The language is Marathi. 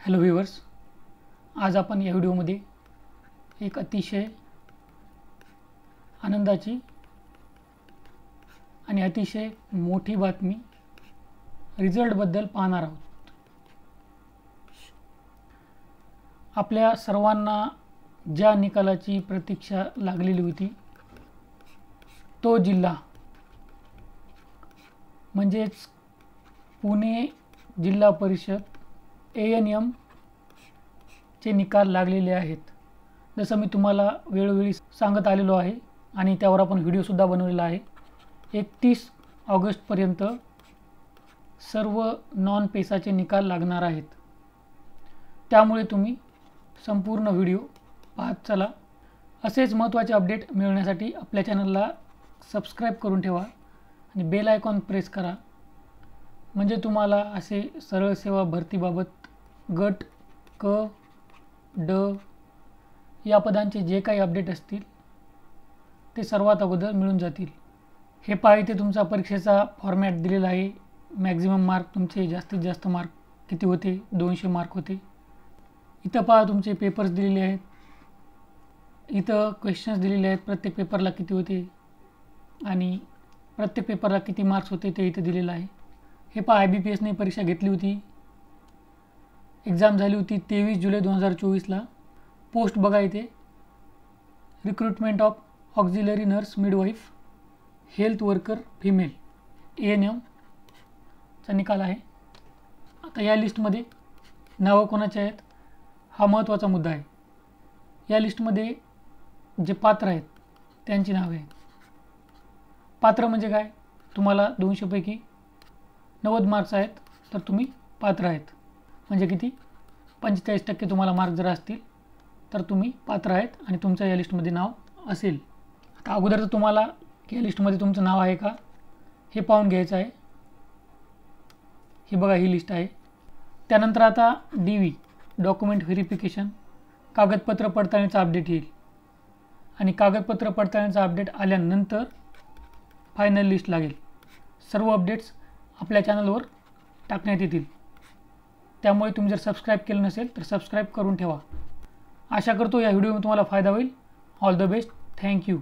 हॅलो व्ह्यूअर्स, आज आपण या व्हिडिओमध्ये एक अतिशय आनंदाची आणि अतिशय मोठी बातमी रिझल्टबद्दल पाहणार आहोत। आपल्या सर्वांना ज्या निकालाची प्रतीक्षा लागलेली होती तो जिल्हा म्हणजेच पुणे जिल्हा परिषद ANM चे निकाल लागलेले आहेत। जसं मी तुम्हाला वेळोवेळी सांगत आलेलो आहे आणि त्यावर आपण व्हिडिओ सुद्धा बनवलेला आहे। 31 ऑगस्ट पर्यंत सर्व नॉन पेसाचे निकाल लागणार आहेत। त्यामुळे तुम्ही संपूर्ण व्हिडिओ पाहत चला। असेच महत्त्वाचे अपडेट मिळवण्यासाठी आपल्या चॅनलला सबस्क्राइब करून ठेवा आणि बेल आयकॉन प्रेस करा, म्हणजे तुम्हाला असे सरळ सेवा भरतीबाबत गट क ड या पदांचे जे काही अपडेट असतील ते सर्वात अगोदर मिळून जातील। हे पहा, इथे तुमचा परीक्षेचा फॉर्मॅट दिलेला आहे। मॅक्झिमम मार्क तुमचे जास्तीत जास्त मार्क किती होते, 200 मार्क होते। इथं पहा तुमचे पेपर्स दिलेले आहेत, इथं क्वेश्चन्स दिलेले आहेत, प्रत्येक पेपरला किती होते आणि प्रत्येक पेपरला किती मार्क्स होते ते इथे दिलेलं आहे। हे पहा, IBPS ने परीक्षा घेतली होती, एग्जाम झाली होती 23 जुलै 2024ला। पोस्ट बघा इथे, recruitment of auxiliary nurse midwife health worker female ANM चा निकाल आहे। आता या लिस्टमध्ये नावं कोणाचे आहेत हा महत्त्वाचा मुद्दा आहे। या लिस्टमध्ये जे पात्र आहेत त्यांची नावे आहेत। पात्र म्हणजे काय, तुम्हाला 200 पैकी 90 मार्क्स आहेत तर तुम्ही पात्र आहेत। म्हणजे किती, 45% तुम्हाला मार्क जर असतील तर तुम्ही पात्र आहेत आणि तुमचं या लिस्टमध्ये नाव असेल। आता अगोदर तर तुम्हाला या लिस्टमध्ये तुमचं नाव आहे का हे पाहून घ्यायचं आहे। हे बघा, ही लिस्ट आहे। त्यानंतर आता DV डॉक्युमेंट व्हेरिफिकेशन कागदपत्र पडताळणीचा अपडेट येईल आणि कागदपत्र पडताळणीचा अपडेट आल्यानंतर फायनल लिस्ट लागेल। सर्व अपडेट्स आपल्या चॅनलवर टाकण्यात येतील, त्यामुळे तुम्ही जर सबस्क्राइब केलं नसेल तर सबस्क्राइब करून ठेवा। आशा करतो या व्हिडिओमध्ये तुम्हाला फायदा होईल। All the best, thank you.